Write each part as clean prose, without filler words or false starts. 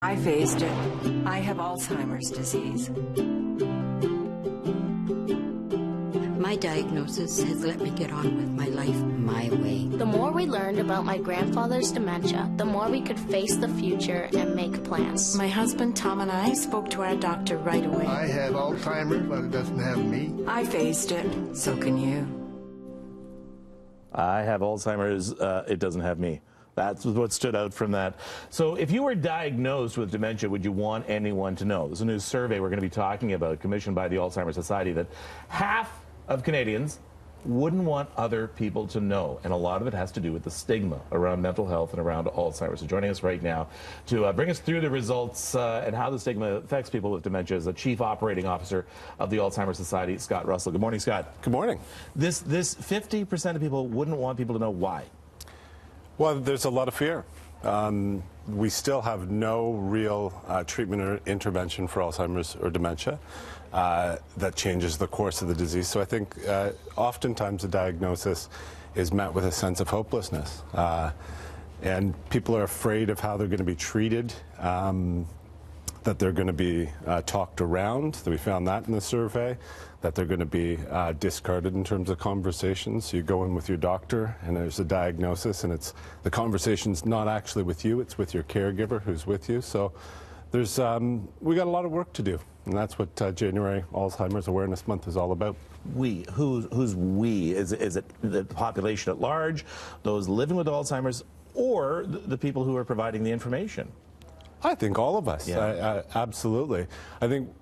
I faced it. I have Alzheimer's disease. My diagnosis has let me get on with my life my way. The more we learned about my grandfather's dementia, the more we could face the future and make plans. My husband, Tom, and I spoke to our doctor right away. I have Alzheimer's, but it doesn't have me. I faced it. So can you. I have Alzheimer's. It doesn't have me. That's what stood out from that. So if you were diagnosed with dementia, would you want anyone to know? There's a new survey we're going to be talking about, commissioned by the Alzheimer's Society, that half of Canadians wouldn't want other people to know. And a lot of it has to do with the stigma around mental health and around Alzheimer's. So joining us right now to bring us through the results and how the stigma affects people with dementia is the Chief Operating Officer of the Alzheimer's Society, Scott Russell. Good morning, Scott. Good morning. This 50% of people wouldn't want people to know why. Well, there's a lot of fear. We still have no real treatment or intervention for Alzheimer's or dementia that changes the course of the disease. So I think oftentimes the diagnosis is met with a sense of hopelessness. And people are afraid of how they're going to be treated, that they're going to be talked around. That we found that in the survey, that they're going to be discarded in terms of conversations. So you go in with your doctor and there's a diagnosis, and the conversation's not actually with you, it's with your caregiver who's with you. So there's we got a lot of work to do, and that's what January Alzheimer's Awareness Month is all about. We? Who's we? Is it the population at large, those living with Alzheimer's, or the people who are providing the information? I think all of us. Yeah. Absolutely. I think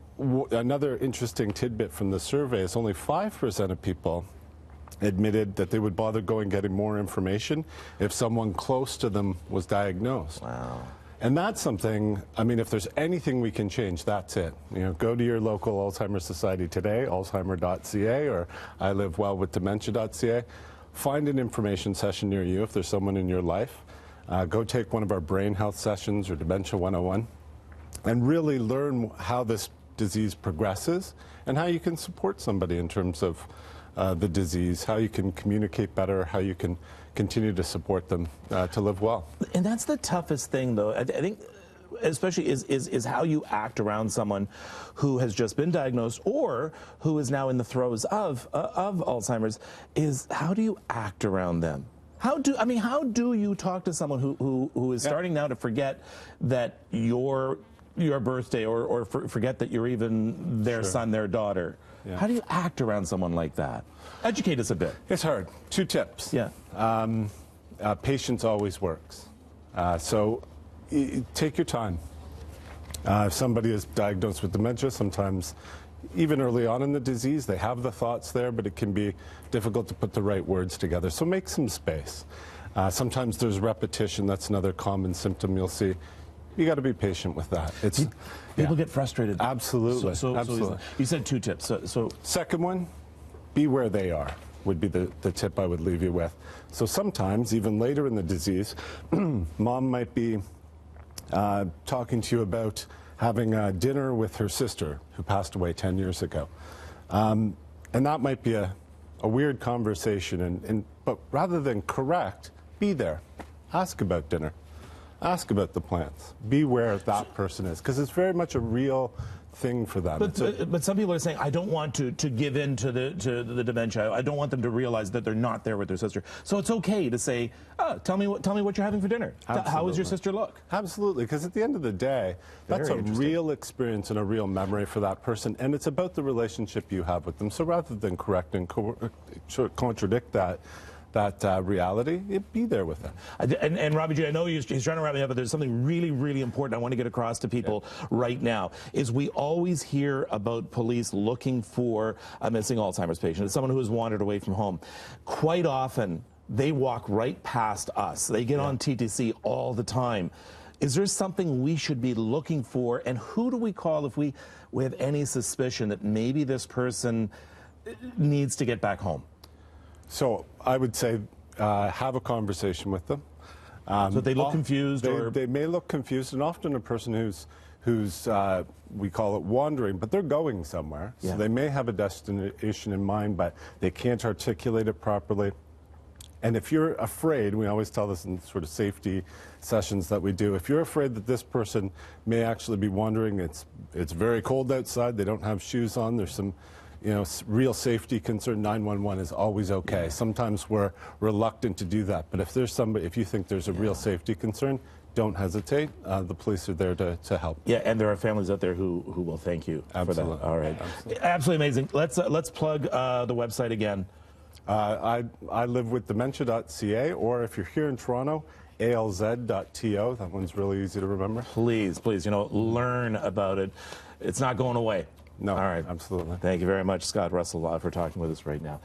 another interesting tidbit from the survey is only 5% of people admitted that they would bother going getting more information if someone close to them was diagnosed. Wow. And that's something, I mean, if there's anything we can change, that's it. You know, go to your local Alzheimer's Society today, alzheimer.ca, or ilivewellwithdementia.ca. Find an information session near you if there's someone in your life. Go take one of our brain health sessions or Dementia 101 and really learn how this disease progresses and how you can support somebody in terms of the disease, how you can communicate better, how you can continue to support them to live well. And that's the toughest thing, though. I think especially is how you act around someone who has just been diagnosed or who is now in the throes of Alzheimer's. Is how do you act around them? How do you talk to someone who is starting now to forget that your birthday or forget that you're even their son, their daughter? Yeah. How do you act around someone like that? Educate us a bit. It's hard. 2 tips. Yeah. Patience always works. So take your time. If somebody is diagnosed with dementia, sometimes even early on in the disease, they have the thoughts there, but it can be difficult to put the right words together. So make some space. Sometimes there's repetition. That's another common symptom you'll see. You got to be patient with that. People get frustrated. Absolutely. Absolutely. So you said 2 tips. So second one, be where they are would be the tip I would leave you with. So sometimes, even later in the disease, mom might be talking to you about having dinner with her sister who passed away 10 years ago. And that might be a weird conversation, but rather than correct, be there. Ask about dinner. Ask about the plans. Be where that person is, because it's very much a real thing for them. But some people are saying, I don't want to give in to the dementia. I don't want them to realize that they're not there with their sister. So it's okay to say, oh, tell me what you're having for dinner. Absolutely. How does your sister look? Absolutely, because at the end of the day, that's a real experience and a real memory for that person, and it's about the relationship you have with them. So rather than correct and contradict that reality, be there with them. And Robbie G, I know he's trying to wrap me up, but there's something really, really important I want to get across to people right now, is we always hear about police looking for a missing Alzheimer's patient. It's someone who has wandered away from home. Quite often, they walk right past us. They get on TTC all the time. Is there something we should be looking for, and who do we call if we have any suspicion that maybe this person needs to get back home? So I would say have a conversation with them. So they look confused? They may look confused, and often a person who's we call it wandering, but they're going somewhere. So they may have a destination in mind, but they can't articulate it properly. And if you're afraid, we always tell this in sort of safety sessions that we do, if you're afraid that this person may actually be wandering, it's very cold outside, they don't have shoes on, there's some real safety concern, 911 is always okay. Sometimes we're reluctant to do that, but if there's somebody, if you think there's a real safety concern, don't hesitate. The police are there to help. Yeah, and there are families out there who will thank you for that. All right. Absolutely amazing. Let's plug the website again. I live with dementia.ca, or if you're here in Toronto, alz.to. That one's really easy to remember. Please, learn about it. It's not going away. No, all right. Absolutely. Thank you very much, Scott Russell, for talking with us right now.